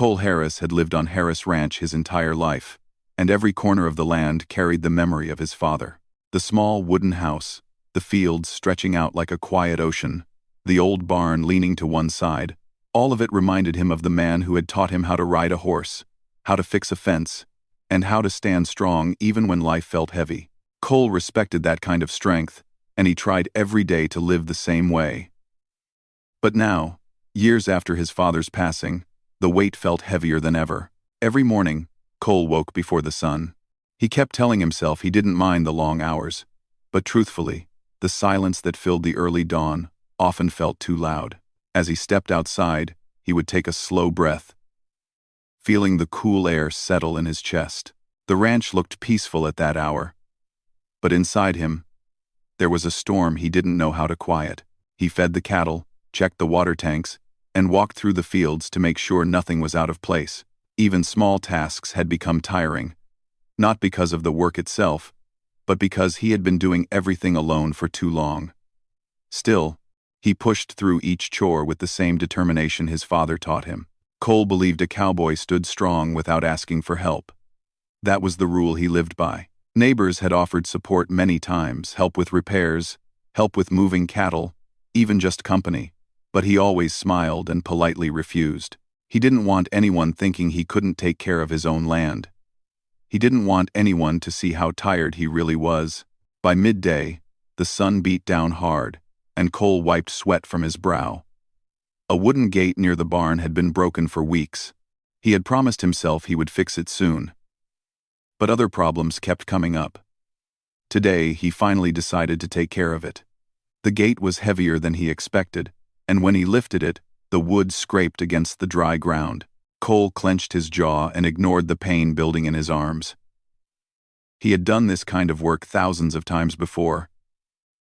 Cole Harris had lived on Harris Ranch his entire life, and every corner of the land carried the memory of his father. The small wooden house, the fields stretching out like a quiet ocean, the old barn leaning to one side, all of it reminded him of the man who had taught him how to ride a horse, how to fix a fence, and how to stand strong even when life felt heavy. Cole respected that kind of strength, and he tried every day to live the same way. But now, years after his father's passing, the weight felt heavier than ever. Every morning, Cole woke before the sun. He kept telling himself he didn't mind the long hours, but truthfully, the silence that filled the early dawn often felt too loud. As he stepped outside, he would take a slow breath, feeling the cool air settle in his chest. The ranch looked peaceful at that hour, but inside him, there was a storm he didn't know how to quiet. He fed the cattle, checked the water tanks, and walked through the fields to make sure nothing was out of place. Even small tasks had become tiring, not because of the work itself, but because he had been doing everything alone for too long. Still, he pushed through each chore with the same determination his father taught him. Cole believed a cowboy stood strong without asking for help. That was the rule he lived by. Neighbors had offered support many times, help with repairs, help with moving cattle, even just company, but he always smiled and politely refused. He didn't want anyone thinking he couldn't take care of his own land. He didn't want anyone to see how tired he really was. By midday, the sun beat down hard, and Cole wiped sweat from his brow. A wooden gate near the barn had been broken for weeks. He had promised himself he would fix it soon. But other problems kept coming up. Today, he finally decided to take care of it. The gate was heavier than he expected, and when he lifted it, the wood scraped against the dry ground. Cole clenched his jaw and ignored the pain building in his arms. He had done this kind of work thousands of times before,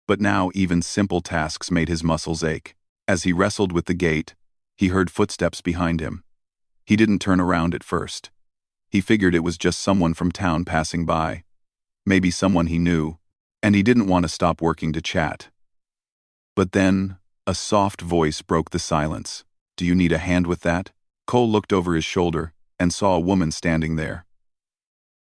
but now even simple tasks made his muscles ache. As he wrestled with the gate, he heard footsteps behind him. He didn't turn around at first. He figured it was just someone from town passing by, maybe someone he knew, and he didn't want to stop working to chat. But then, a soft voice broke the silence. "Do you need a hand with that?" Cole looked over his shoulder and saw a woman standing there.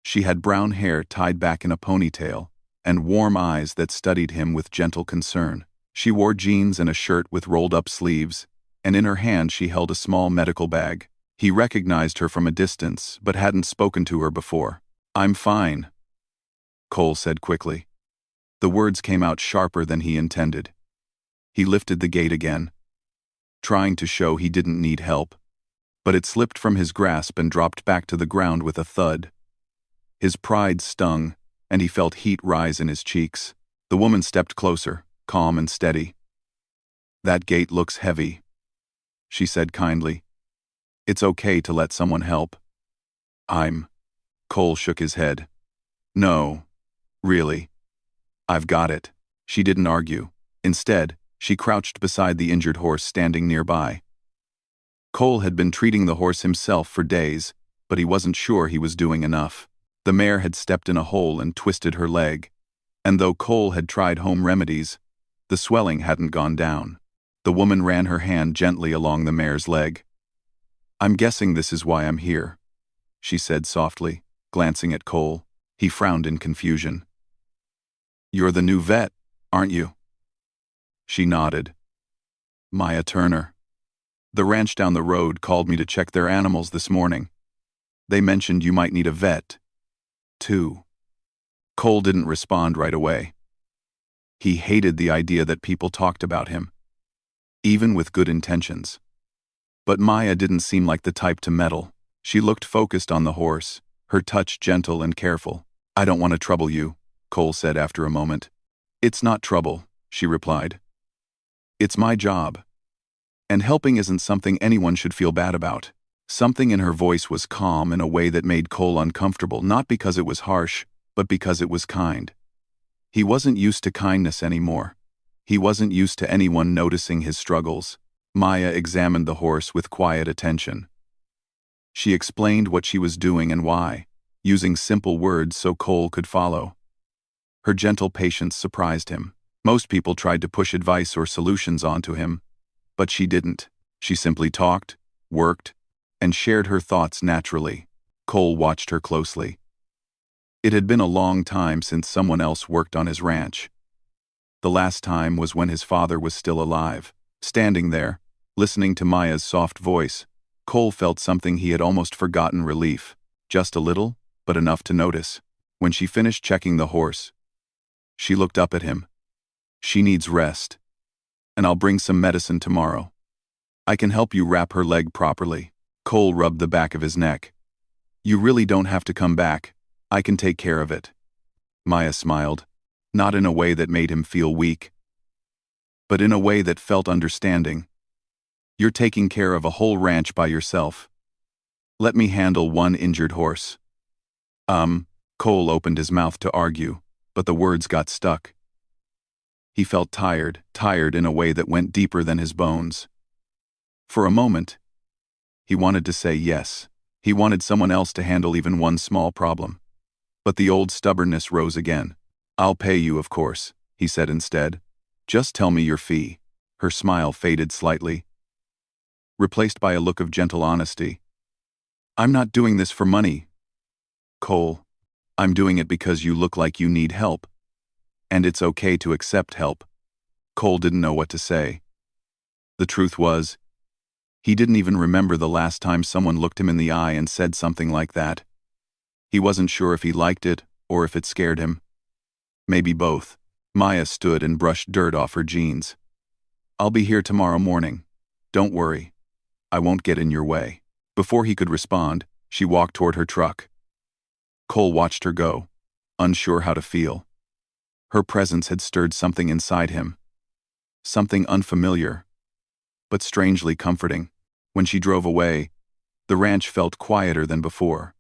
She had brown hair tied back in a ponytail and warm eyes that studied him with gentle concern. She wore jeans and a shirt with rolled-up sleeves, and in her hand she held a small medical bag. He recognized her from a distance, but hadn't spoken to her before. "I'm fine," Cole said quickly. The words came out sharper than he intended. He lifted the gate again, trying to show he didn't need help, but it slipped from his grasp and dropped back to the ground with a thud. His pride stung, and he felt heat rise in his cheeks. The woman stepped closer, calm and steady. "That gate looks heavy," she said kindly. "It's okay to let someone help." Cole shook his head. "No, really. I've got it." She didn't argue. Instead, she crouched beside the injured horse standing nearby. Cole had been treating the horse himself for days, but he wasn't sure he was doing enough. The mare had stepped in a hole and twisted her leg, and though Cole had tried home remedies, the swelling hadn't gone down. The woman ran her hand gently along the mare's leg. "I'm guessing this is why I'm here," she said softly, glancing at Cole. He frowned in confusion. "You're the new vet, aren't you?" She nodded. "Maya Turner. The ranch down the road called me to check their animals this morning. They mentioned you might need a vet, too." Cole didn't respond right away. He hated the idea that people talked about him, even with good intentions. But Maya didn't seem like the type to meddle. She looked focused on the horse, her touch gentle and careful. "I don't want to trouble you," Cole said after a moment. "It's not trouble," she replied. "It's my job. And helping isn't something anyone should feel bad about." Something in her voice was calm in a way that made Cole uncomfortable, not because it was harsh, but because it was kind. He wasn't used to kindness anymore. He wasn't used to anyone noticing his struggles. Maya examined the horse with quiet attention. She explained what she was doing and why, using simple words so Cole could follow. Her gentle patience surprised him. Most people tried to push advice or solutions onto him, but she didn't. She simply talked, worked, and shared her thoughts naturally. Cole watched her closely. It had been a long time since someone else worked on his ranch. The last time was when his father was still alive. Standing there, listening to Maya's soft voice, Cole felt something he had almost forgotten: relief. Just a little, but enough to notice. When she finished checking the horse, she looked up at him. "She needs rest, and I'll bring some medicine tomorrow. I can help you wrap her leg properly." Cole rubbed the back of his neck. "You really don't have to come back. I can take care of it." Maya smiled, not in a way that made him feel weak, but in a way that felt understanding. "You're taking care of a whole ranch by yourself. Let me handle one injured horse." Cole opened his mouth to argue, but the words got stuck. He felt tired in a way that went deeper than his bones. For a moment, he wanted to say yes. He wanted someone else to handle even one small problem. But the old stubbornness rose again. "I'll pay you, of course," he said instead. "Just tell me your fee." Her smile faded slightly, replaced by a look of gentle honesty. "I'm not doing this for money, Cole. I'm doing it because you look like you need help. And it's okay to accept help." Cole didn't know what to say. The truth was, he didn't even remember the last time someone looked him in the eye and said something like that. He wasn't sure if he liked it or if it scared him. Maybe both. Maya stood and brushed dirt off her jeans. "I'll be here tomorrow morning. Don't worry. I won't get in your way." Before he could respond, she walked toward her truck. Cole watched her go, unsure how to feel. Her presence had stirred something inside him. Something unfamiliar, but strangely comforting. When she drove away, the ranch felt quieter than before.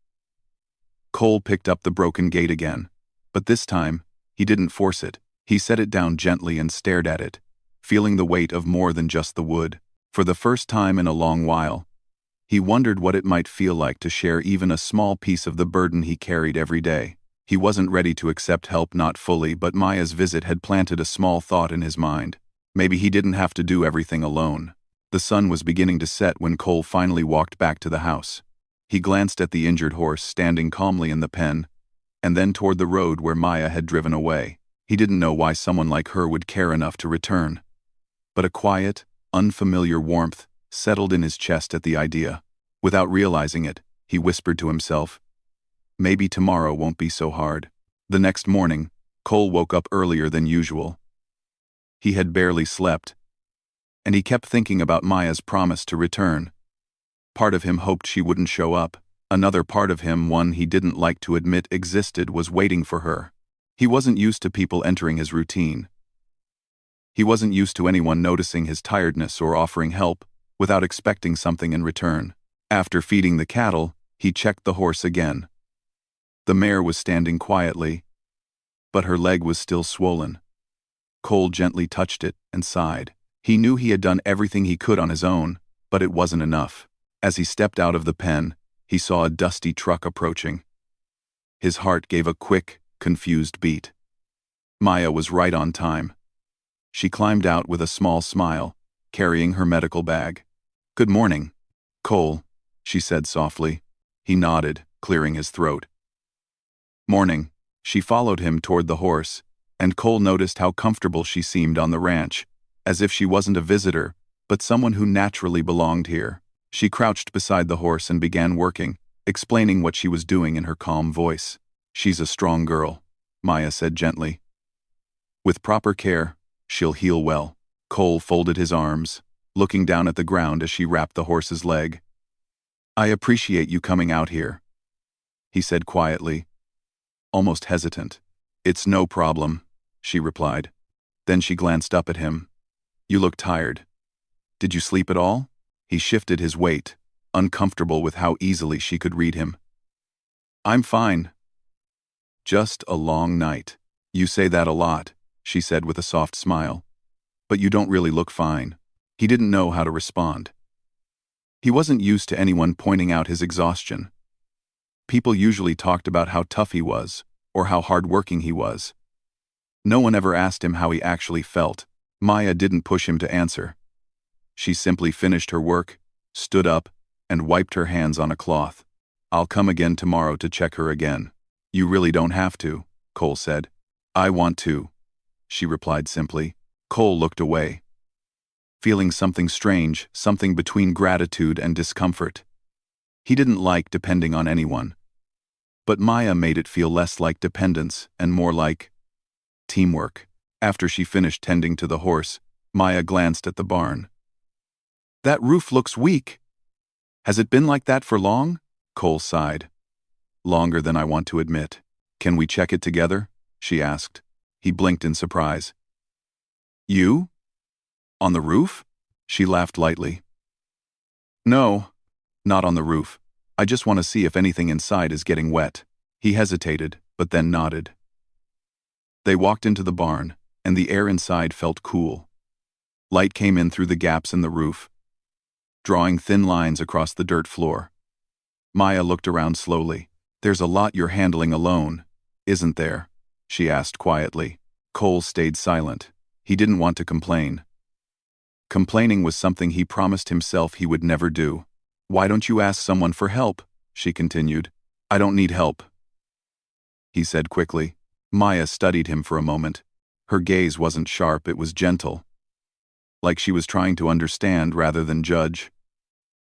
Cole picked up the broken gate again, but this time, he didn't force it. He set it down gently and stared at it, feeling the weight of more than just the wood. For the first time in a long while, he wondered what it might feel like to share even a small piece of the burden he carried every day. He wasn't ready to accept help, not fully, but Maya's visit had planted a small thought in his mind. Maybe he didn't have to do everything alone. The sun was beginning to set when Cole finally walked back to the house. He glanced at the injured horse standing calmly in the pen, and then toward the road where Maya had driven away. He didn't know why someone like her would care enough to return. But a quiet, unfamiliar warmth settled in his chest at the idea. Without realizing it, he whispered to himself, "Maybe tomorrow won't be so hard." The next morning, Cole woke up earlier than usual. He had barely slept, and he kept thinking about Maya's promise to return. Part of him hoped she wouldn't show up. Another part of him, one he didn't like to admit existed, was waiting for her. He wasn't used to people entering his routine. He wasn't used to anyone noticing his tiredness or offering help without expecting something in return. After feeding the cattle, he checked the horse again. The mare was standing quietly, but her leg was still swollen. Cole gently touched it and sighed. He knew he had done everything he could on his own, but it wasn't enough. As he stepped out of the pen, he saw a dusty truck approaching. His heart gave a quick, confused beat. Maya was right on time. She climbed out with a small smile, carrying her medical bag. "Good morning, Cole," she said softly. He nodded, clearing his throat. "Morning." She followed him toward the horse, and Cole noticed how comfortable she seemed on the ranch, as if she wasn't a visitor, but someone who naturally belonged here. She crouched beside the horse and began working, explaining what she was doing in her calm voice. "She's a strong girl," Maya said gently. "With proper care, she'll heal well." Cole folded his arms, looking down at the ground as she wrapped the horse's leg. "I appreciate you coming out here," he said quietly, almost hesitant. "It's no problem," she replied. Then she glanced up at him. "You look tired. Did you sleep at all?" He shifted his weight, uncomfortable with how easily she could read him. "I'm fine. Just a long night." "You say that a lot," she said with a soft smile. "But you don't really look fine." He didn't know how to respond. He wasn't used to anyone pointing out his exhaustion. People usually talked about how tough he was, or how hard-working he was. No one ever asked him how he actually felt. Maya didn't push him to answer. She simply finished her work, stood up, and wiped her hands on a cloth. "I'll come again tomorrow to check her again." "You really don't have to," Cole said. "I want to," she replied simply. Cole looked away, feeling something strange, something between gratitude and discomfort. He didn't like depending on anyone. But Maya made it feel less like dependence and more like teamwork. After she finished tending to the horse, Maya glanced at the barn. "That roof looks weak. Has it been like that for long?" Cole sighed. "Longer than I want to admit." "Can we check it together?" she asked. He blinked in surprise. "You? On the roof?" She laughed lightly. "No, not on the roof. I just want to see if anything inside is getting wet." He hesitated, but then nodded. They walked into the barn, and the air inside felt cool. Light came in through the gaps in the roof, drawing thin lines across the dirt floor. Maya looked around slowly. "There's a lot you're handling alone, isn't there?" she asked quietly. Cole stayed silent. He didn't want to complain. Complaining was something he promised himself he would never do. "Why don't you ask someone for help?" she continued. "I don't need help," he said quickly. Maya studied him for a moment. Her gaze wasn't sharp, it was gentle, like she was trying to understand rather than judge.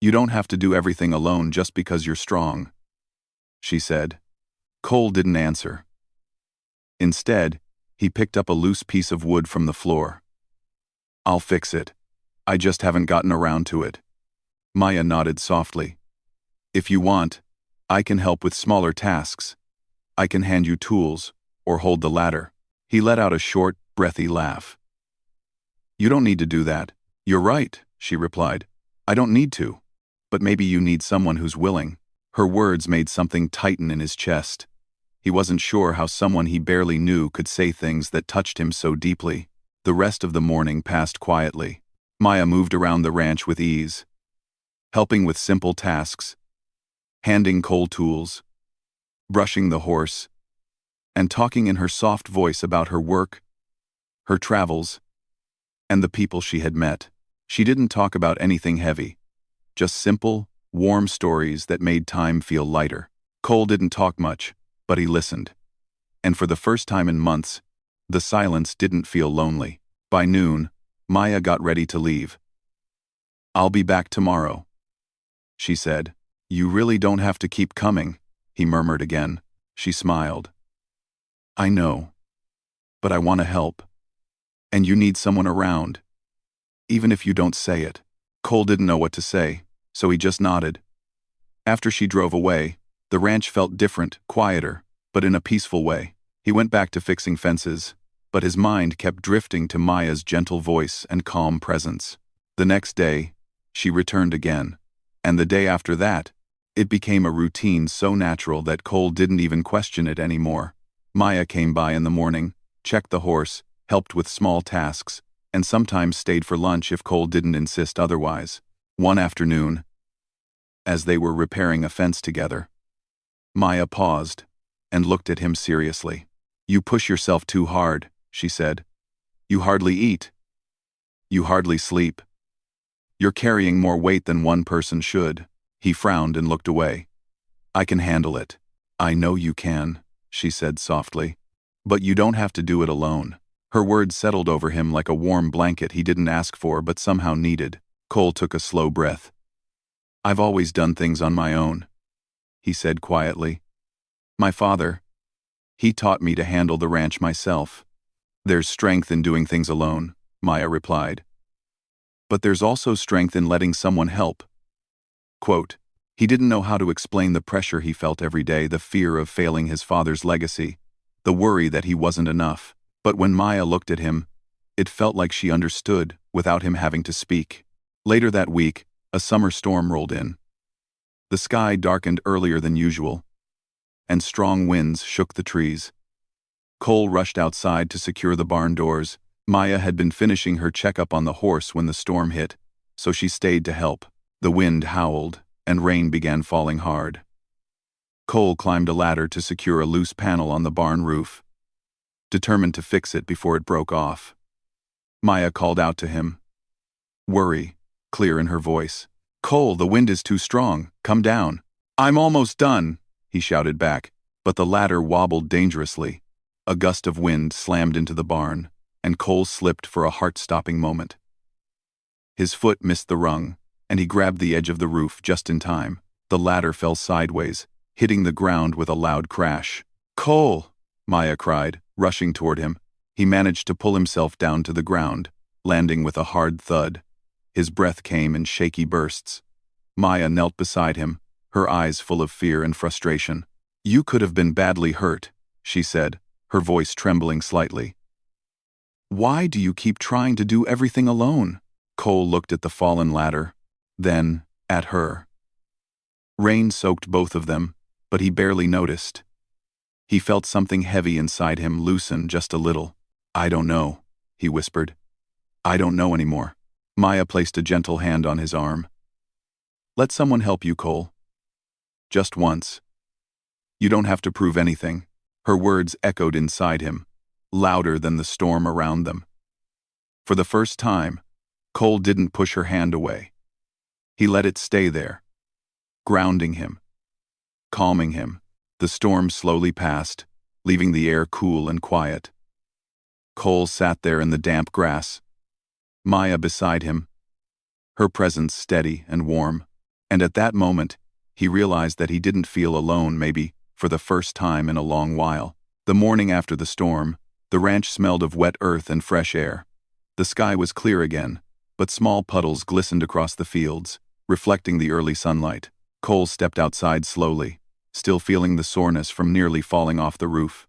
"You don't have to do everything alone just because you're strong," she said. Cole didn't answer. Instead, he picked up a loose piece of wood from the floor. "I'll fix it. I just haven't gotten around to it." Maya nodded softly. "If you want, I can help with smaller tasks. I can hand you tools, or hold the ladder." He let out a short, breathy laugh. "You don't need to do that." "You're right," she replied. "I don't need to. But maybe you need someone who's willing." Her words made something tighten in his chest. He wasn't sure how someone he barely knew could say things that touched him so deeply. The rest of the morning passed quietly. Maya moved around the ranch with ease, helping with simple tasks, handing Cole tools, brushing the horse, and talking in her soft voice about her work, her travels, and the people she had met. She didn't talk about anything heavy, just simple, warm stories that made time feel lighter. Cole didn't talk much, but he listened. And for the first time in months, the silence didn't feel lonely. By noon, Maya got ready to leave. "I'll be back tomorrow," she said. "You really don't have to keep coming," he murmured again. She smiled. "I know. But I want to help. And you need someone around, even if you don't say it." Cole didn't know what to say, so he just nodded. After she drove away, the ranch felt different, quieter, but in a peaceful way. He went back to fixing fences, but his mind kept drifting to Maya's gentle voice and calm presence. The next day, she returned again, and the day after that, it became a routine so natural that Cole didn't even question it anymore. Maya came by in the morning, checked the horse, helped with small tasks, and sometimes stayed for lunch if Cole didn't insist otherwise. One afternoon, as they were repairing a fence together, Maya paused and looked at him seriously. "You push yourself too hard," she said. "You hardly eat. You hardly sleep. You're carrying more weight than one person should." He frowned and looked away. "I can handle it." "I know you can," she said softly. "But you don't have to do it alone." Her words settled over him like a warm blanket he didn't ask for but somehow needed. Cole took a slow breath. "I've always done things on my own," he said quietly. "My father, he taught me to handle the ranch myself." "There's strength in doing things alone," Maya replied. "But there's also strength in letting someone help." Quote, he didn't know how to explain the pressure he felt every day, the fear of failing his father's legacy, the worry that he wasn't enough. But when Maya looked at him, it felt like she understood without him having to speak. Later that week, a summer storm rolled in. The sky darkened earlier than usual, and strong winds shook the trees. Cole rushed outside to secure the barn doors. Maya had been finishing her checkup on the horse when the storm hit, so she stayed to help. The wind howled, and rain began falling hard. Cole climbed a ladder to secure a loose panel on the barn roof, determined to fix it before it broke off. Maya called out to him, worry clear in her voice. "Cole, the wind is too strong. Come down." "I'm almost done," he shouted back, but the ladder wobbled dangerously. A gust of wind slammed into the barn, and Cole slipped for a heart-stopping moment. His foot missed the rung, and he grabbed the edge of the roof just in time. The ladder fell sideways, hitting the ground with a loud crash. "Cole!" Maya cried, rushing toward him. He managed to pull himself down to the ground, landing with a hard thud. His breath came in shaky bursts. Maya knelt beside him, her eyes full of fear and frustration. "You could have been badly hurt," she said, her voice trembling slightly. "Why do you keep trying to do everything alone?" Cole looked at the fallen ladder, then at her. Rain soaked both of them, but he barely noticed. He felt something heavy inside him loosen just a little. "I don't know," he whispered. "I don't know anymore." Maya placed a gentle hand on his arm. "Let someone help you, Cole. Just once. You don't have to prove anything." Her words echoed inside him, louder than the storm around them. For the first time, Cole didn't push her hand away. He let it stay there, grounding him, calming him. The storm slowly passed, leaving the air cool and quiet. Cole sat there in the damp grass, Maya beside him, her presence steady and warm. And at that moment, he realized that he didn't feel alone, maybe for the first time in a long while. The morning after the storm, the ranch smelled of wet earth and fresh air. The sky was clear again, but small puddles glistened across the fields, reflecting the early sunlight. Cole stepped outside slowly, still feeling the soreness from nearly falling off the roof.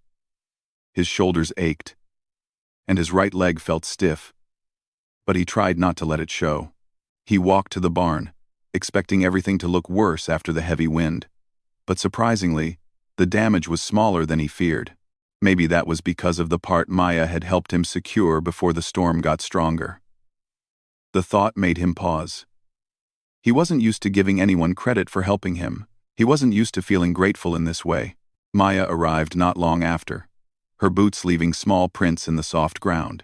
His shoulders ached, and his right leg felt stiff, but he tried not to let it show. He walked to the barn, expecting everything to look worse after the heavy wind. But surprisingly, the damage was smaller than he feared. Maybe that was because of the part Maya had helped him secure before the storm got stronger. The thought made him pause. He wasn't used to giving anyone credit for helping him. He wasn't used to feeling grateful in this way. Maya arrived not long after, her boots leaving small prints in the soft ground.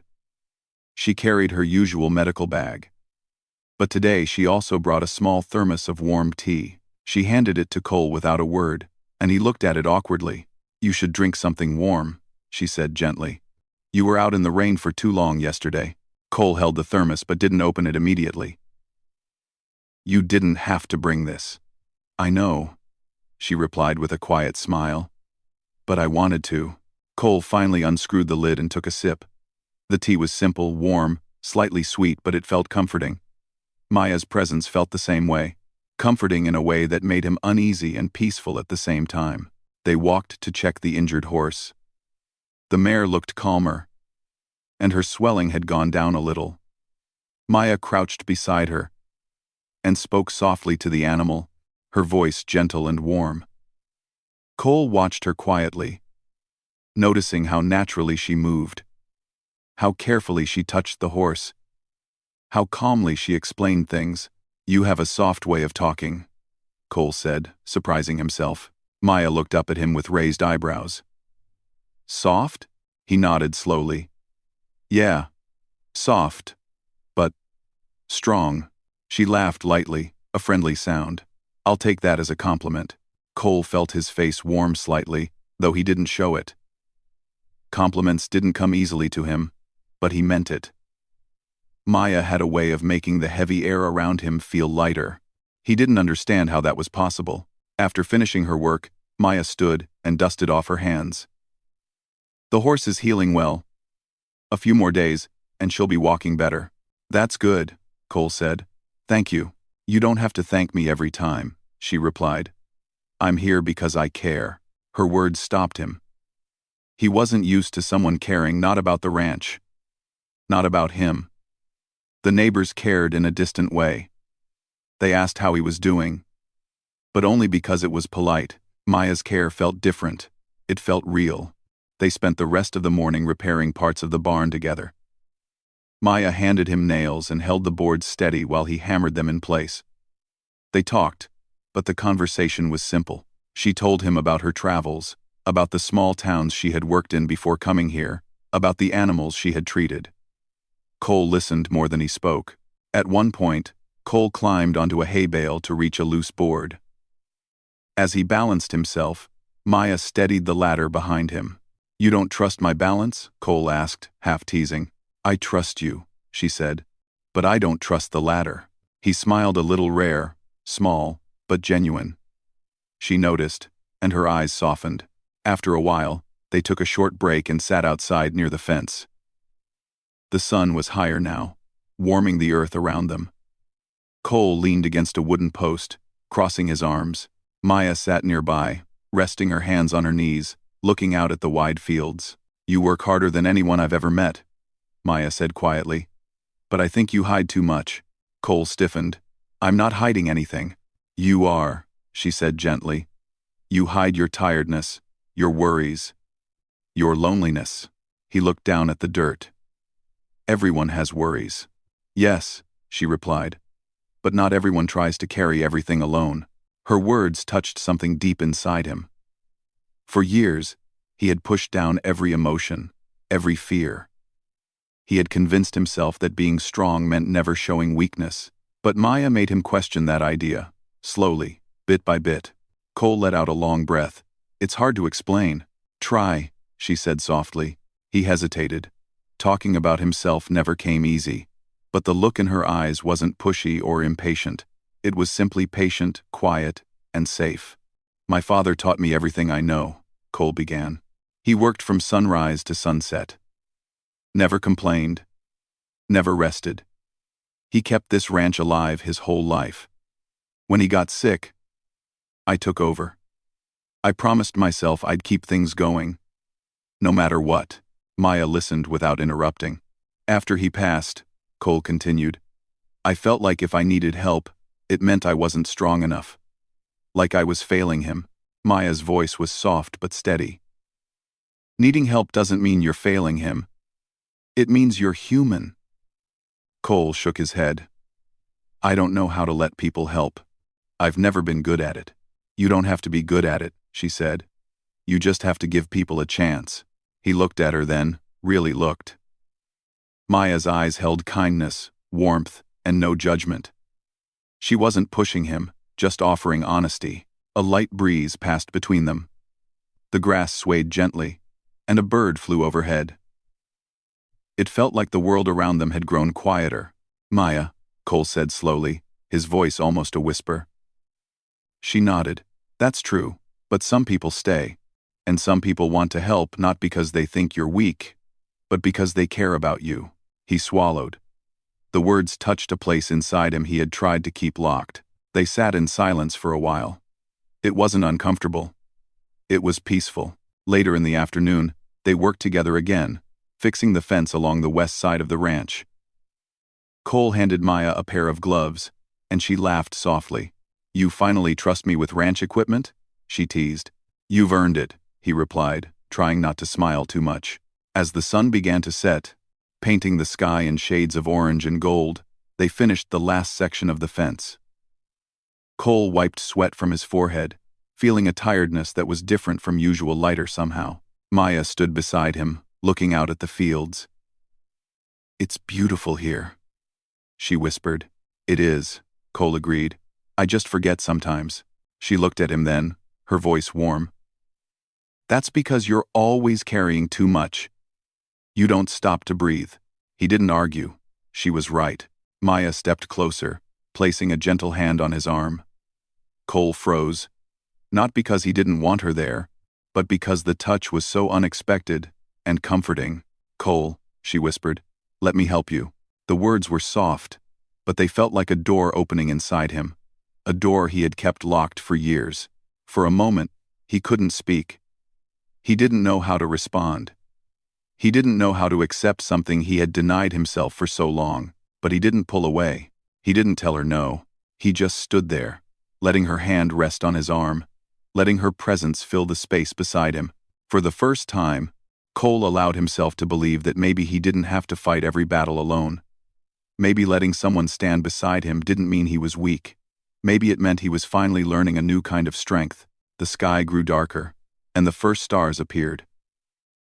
She carried her usual medical bag. But today she also brought a small thermos of warm tea. She handed it to Cole without a word, and he looked at it awkwardly. "You should drink something warm," she said gently. "You were out in the rain for too long yesterday." Cole held the thermos but didn't open it immediately. "You didn't have to bring this." "I know," she replied with a quiet smile. "But I wanted to." Cole finally unscrewed the lid and took a sip. The tea was simple, warm, slightly sweet, but it felt comforting. Maya's presence felt the same way, comforting in a way that made him uneasy and peaceful at the same time. They walked to check the injured horse. The mare looked calmer, and her swelling had gone down a little. Maya crouched beside her and spoke softly to the animal, her voice gentle and warm. Cole watched her quietly, noticing how naturally she moved, how carefully she touched the horse, how calmly she explained things. "You have a soft way of talking," Cole said, surprising himself. Maya looked up at him with raised eyebrows. "Soft?" He nodded slowly. "Yeah, soft, but strong." She laughed lightly, a friendly sound. "I'll take that as a compliment." Cole felt his face warm slightly, though he didn't show it. Compliments didn't come easily to him, but he meant it. Maya had a way of making the heavy air around him feel lighter. He didn't understand how that was possible. After finishing her work, Maya stood and dusted off her hands. "The horse is healing well. A few more days, and she'll be walking better." "That's good," Cole said. "Thank you." "You don't have to thank me every time," she replied. "I'm here because I care." Her words stopped him. He wasn't used to someone caring not about the ranch, not about him. The neighbors cared in a distant way. They asked how he was doing, but only because it was polite. Maya's care felt different. It felt real. They spent the rest of the morning repairing parts of the barn together. Maya handed him nails and held the boards steady while he hammered them in place. They talked, but the conversation was simple. She told him about her travels, about the small towns she had worked in before coming here, about the animals she had treated. Cole listened more than he spoke. At one point, Cole climbed onto a hay bale to reach a loose board. As he balanced himself, Maya steadied the ladder behind him. "You don't trust my balance?" Cole asked, half teasing. "I trust you," she said. "But I don't trust the ladder." He smiled a little rare, small, but genuine. She noticed, and her eyes softened. After a while, they took a short break and sat outside near the fence. The sun was higher now, warming the earth around them. Cole leaned against a wooden post, crossing his arms. Maya sat nearby, resting her hands on her knees, looking out at the wide fields. "You work harder than anyone I've ever met," Maya said quietly. "But I think you hide too much." Cole stiffened. "I'm not hiding anything." "You are," she said gently. "You hide your tiredness, your worries, your loneliness." He looked down at the dirt. "Everyone has worries." "Yes," she replied. "But not everyone tries to carry everything alone." Her words touched something deep inside him. For years, he had pushed down every emotion, every fear. He had convinced himself that being strong meant never showing weakness. But Maya made him question that idea, slowly, bit by bit. Cole let out a long breath. "It's hard to explain." "Try," she said softly. He hesitated. Talking about himself never came easy. But the look in her eyes wasn't pushy or impatient. It was simply patient, quiet, and safe. "My father taught me everything I know," Cole began. "He worked from sunrise to sunset. Never complained. Never rested. He kept this ranch alive his whole life. When he got sick, I took over. I promised myself I'd keep things going, no matter what." Maya listened without interrupting. "After he passed," Cole continued, "I felt like if I needed help, it meant I wasn't strong enough. Like I was failing him." Maya's voice was soft but steady. "Needing help doesn't mean you're failing him. It means you're human." Cole shook his head. "I don't know how to let people help. I've never been good at it." "You don't have to be good at it," she said. "You just have to give people a chance." He looked at her then, really looked. Maya's eyes held kindness, warmth, and no judgment. She wasn't pushing him, just offering honesty. A light breeze passed between them. The grass swayed gently, and a bird flew overhead. It felt like the world around them had grown quieter. "Maya," Cole said slowly, his voice almost a whisper. She nodded. "That's true, but some people stay. And some people want to help not because they think you're weak, but because they care about you." He swallowed. The words touched a place inside him he had tried to keep locked. They sat in silence for a while. It wasn't uncomfortable. It was peaceful. Later in the afternoon, they worked together again, fixing the fence along the west side of the ranch. Cole handed Maya a pair of gloves, and she laughed softly. "You finally trust me with ranch equipment?" she teased. "You've earned it," he replied, trying not to smile too much. As the sun began to set, painting the sky in shades of orange and gold, they finished the last section of the fence. Cole wiped sweat from his forehead, feeling a tiredness that was different from usual lighter somehow. Maya stood beside him, looking out at the fields. "It's beautiful here," she whispered. "It is," Cole agreed. "I just forget sometimes." She looked at him then, her voice warm. "That's because you're always carrying too much. You don't stop to breathe." He didn't argue. She was right. Maya stepped closer, placing a gentle hand on his arm. Cole froze, not because he didn't want her there, but because the touch was so unexpected and comforting. "Cole," she whispered, "let me help you." The words were soft, but they felt like a door opening inside him, a door he had kept locked for years. For a moment, he couldn't speak. He didn't know how to respond. He didn't know how to accept something he had denied himself for so long, but he didn't pull away. He didn't tell her no. He just stood there, letting her hand rest on his arm, letting her presence fill the space beside him. For the first time, Cole allowed himself to believe that maybe he didn't have to fight every battle alone. Maybe letting someone stand beside him didn't mean he was weak. Maybe it meant he was finally learning a new kind of strength. The sky grew darker, and the first stars appeared.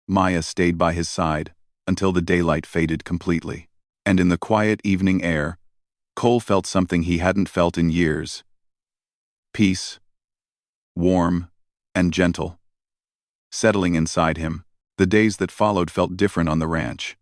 Maya stayed by his side until the daylight faded completely. And in the quiet evening air, Cole felt something he hadn't felt in years. Peace, warm, and gentle. Settling inside him, the days that followed felt different on the ranch.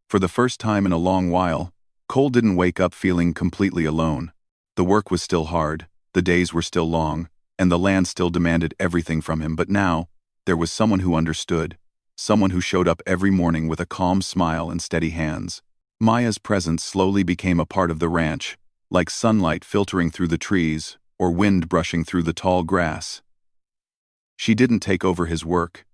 For the first time in a long while, Cole didn't wake up feeling completely alone. The work was still hard, the days were still long, and the land still demanded everything from him, but now, there was someone who understood, someone who showed up every morning with a calm smile and steady hands. Maya's presence slowly became a part of the ranch, like sunlight filtering through the trees, or wind brushing through the tall grass. She didn't take over his work.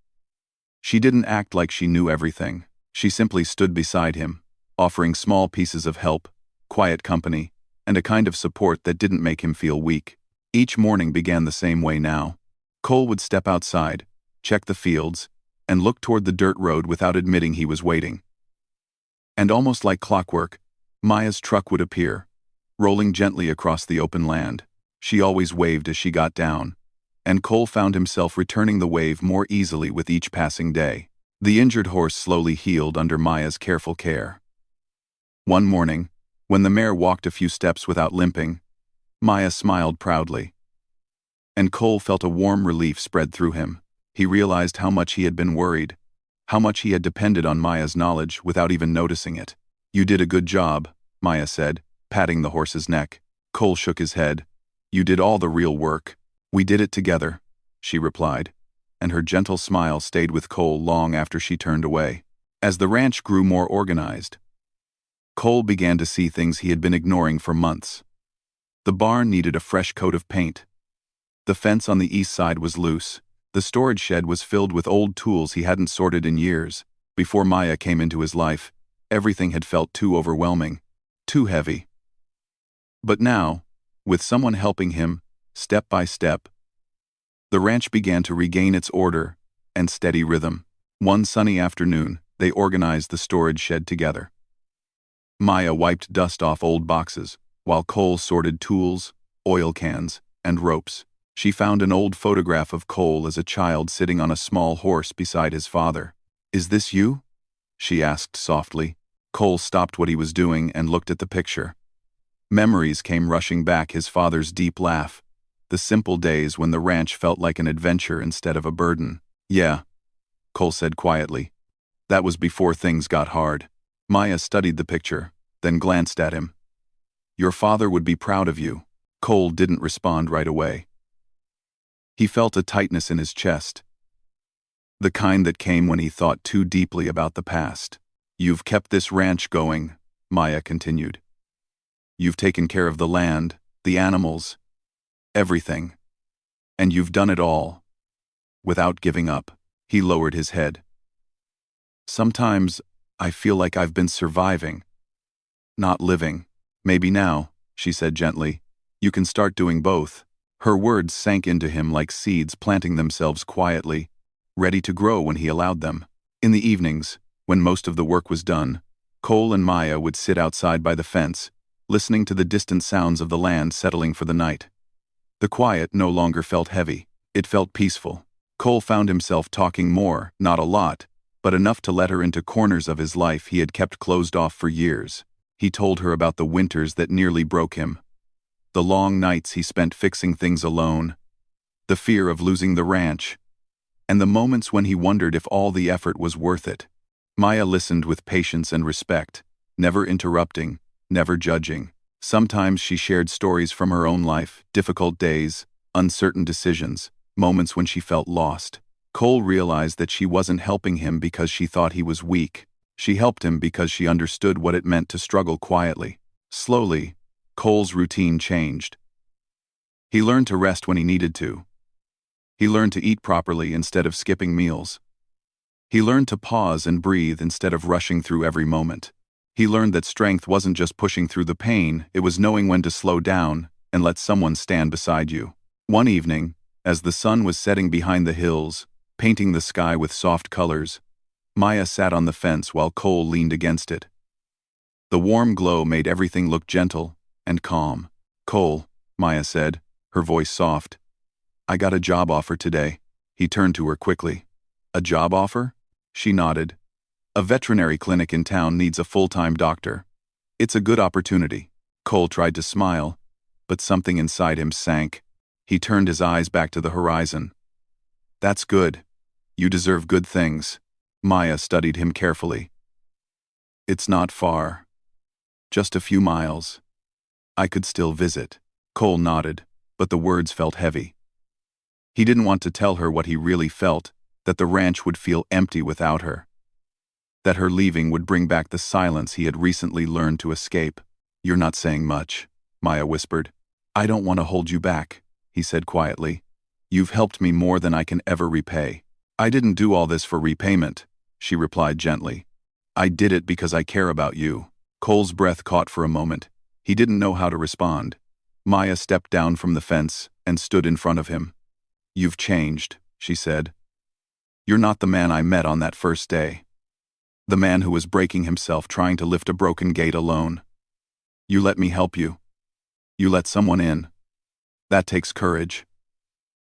She didn't act like she knew everything. She simply stood beside him, offering small pieces of help, quiet company, and a kind of support that didn't make him feel weak. Each morning began the same way now. Cole would step outside, check the fields, and look toward the dirt road without admitting he was waiting. And almost like clockwork, Maya's truck would appear, rolling gently across the open land. She always waved as she got down, and Cole found himself returning the wave more easily with each passing day. The injured horse slowly healed under Maya's careful care. One morning, when the mare walked a few steps without limping, Maya smiled proudly. And Cole felt a warm relief spread through him. He realized how much he had been worried, how much he had depended on Maya's knowledge without even noticing it. "You did a good job," Maya said, patting the horse's neck. Cole shook his head. "You did all the real work. We did it together," she replied, and her gentle smile stayed with Cole long after she turned away. As the ranch grew more organized, Cole began to see things he had been ignoring for months. The barn needed a fresh coat of paint. The fence on the east side was loose. The storage shed was filled with old tools he hadn't sorted in years. Before Maya came into his life, everything had felt too overwhelming, too heavy. But now, with someone helping him, step by step, the ranch began to regain its order and steady rhythm. One sunny afternoon, they organized the storage shed together. Maya wiped dust off old boxes, while Cole sorted tools, oil cans, and ropes. She found an old photograph of Cole as a child sitting on a small horse beside his father. "Is this you?" she asked softly. Cole stopped what he was doing and looked at the picture. Memories came rushing back: his father's deep laugh, the simple days when the ranch felt like an adventure instead of a burden. "Yeah," Cole said quietly. "That was before things got hard." Maya studied the picture, then glanced at him. "Your father would be proud of you." Cole didn't respond right away. He felt a tightness in his chest, the kind that came when he thought too deeply about the past. "You've kept this ranch going," Maya continued. "You've taken care of the land, the animals, everything. And you've done it all without giving up." He lowered his head. "Sometimes I feel like I've been surviving, not living." "Maybe now," she said gently, "you can start doing both." Her words sank into him like seeds planting themselves quietly, ready to grow when he allowed them. In the evenings, when most of the work was done, Cole and Maya would sit outside by the fence, listening to the distant sounds of the land settling for the night. The quiet no longer felt heavy, it felt peaceful. Cole found himself talking more, not a lot, but enough to let her into corners of his life he had kept closed off for years. He told her about the winters that nearly broke him, the long nights he spent fixing things alone, the fear of losing the ranch, and the moments when he wondered if all the effort was worth it. Maya listened with patience and respect, never interrupting, never judging. Sometimes she shared stories from her own life, difficult days, uncertain decisions, moments when she felt lost. Cole realized that she wasn't helping him because she thought he was weak. She helped him because she understood what it meant to struggle quietly. Slowly, Cole's routine changed. He learned to rest when he needed to. He learned to eat properly instead of skipping meals. He learned to pause and breathe instead of rushing through every moment. He learned that strength wasn't just pushing through the pain, it was knowing when to slow down and let someone stand beside you. One evening, as the sun was setting behind the hills, painting the sky with soft colors, Maya sat on the fence while Cole leaned against it. The warm glow made everything look gentle and calm. "Cole," Maya said, her voice soft, "I got a job offer today." He turned to her quickly. "A job offer?" She nodded. "A veterinary clinic in town needs a full-time doctor. It's a good opportunity." Cole tried to smile, but something inside him sank. He turned his eyes back to the horizon. That's good. You deserve good things. Maya studied him carefully. It's not far. Just a few miles. I could still visit. Cole nodded, but the words felt heavy. He didn't want to tell her what he really felt, that the ranch would feel empty without her. That her leaving would bring back the silence he had recently learned to escape. You're not saying much, Maya whispered. I don't want to hold you back, he said quietly. You've helped me more than I can ever repay. I didn't do all this for repayment, she replied gently. I did it because I care about you. Cole's breath caught for a moment. He didn't know how to respond. Maya stepped down from the fence and stood in front of him. You've changed, she said. You're not the man I met on that first day. The man who was breaking himself trying to lift a broken gate alone. You let me help you. You let someone in. That takes courage.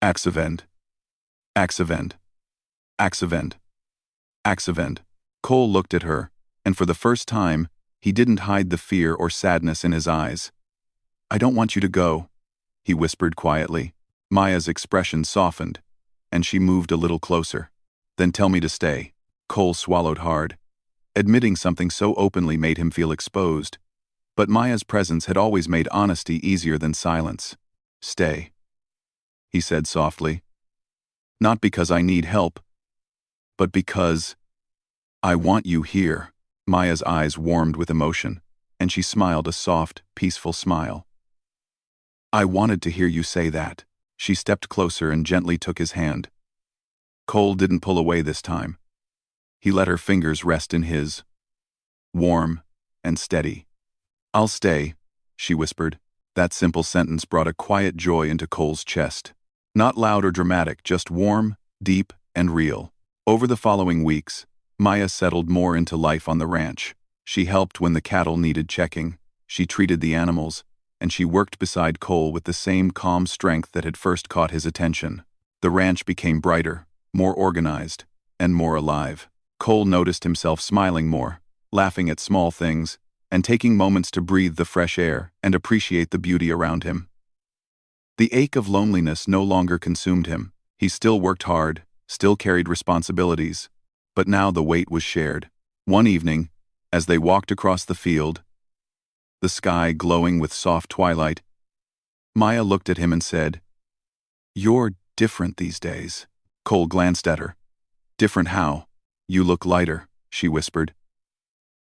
Accident. Accident. Accident. Accident. Cole looked at her, and for the first time, he didn't hide the fear or sadness in his eyes. I don't want you to go, he whispered quietly. Maya's expression softened, and she moved a little closer. Then tell me to stay. Cole swallowed hard. Admitting something so openly made him feel exposed. But Maya's presence had always made honesty easier than silence. Stay, he said softly. Not because I need help, but because I want you here. Maya's eyes warmed with emotion, and she smiled a soft, peaceful smile. I wanted to hear you say that. She stepped closer and gently took his hand. Cole didn't pull away this time. He let her fingers rest in his. Warm and steady. I'll stay, she whispered. That simple sentence brought a quiet joy into Cole's chest. Not loud or dramatic, just warm, deep, and real. Over the following weeks, Maya settled more into life on the ranch. She helped when the cattle needed checking, she treated the animals, and she worked beside Cole with the same calm strength that had first caught his attention. The ranch became brighter, more organized, and more alive. Cole noticed himself smiling more, laughing at small things, and taking moments to breathe the fresh air and appreciate the beauty around him. The ache of loneliness no longer consumed him. He still worked hard, still carried responsibilities, but now the weight was shared. One evening, as they walked across the field, the sky glowing with soft twilight, Maya looked at him and said, You're different these days. Cole glanced at her. Different how? You look lighter, she whispered.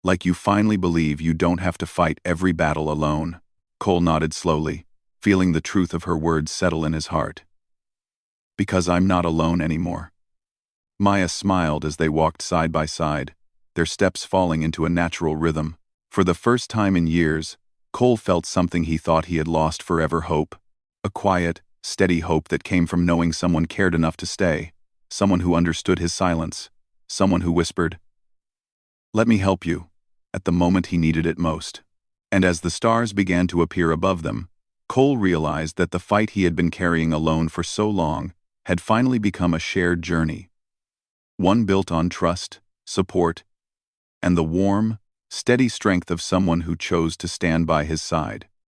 Like you finally believe you don't have to fight every battle alone. Cole nodded slowly, feeling the truth of her words settle in his heart. Because I'm not alone anymore. Maya smiled as they walked side by side, their steps falling into a natural rhythm. For the first time in years, Cole felt something he thought he had lost forever: hope. A quiet, steady hope that came from knowing someone cared enough to stay, someone who understood his silence, someone who whispered, Let me help you, at the moment he needed it most. And as the stars began to appear above them, Cole realized that the fight he had been carrying alone for so long had finally become a shared journey. One built on trust, support, and the warm, steady strength of someone who chose to stand by his side.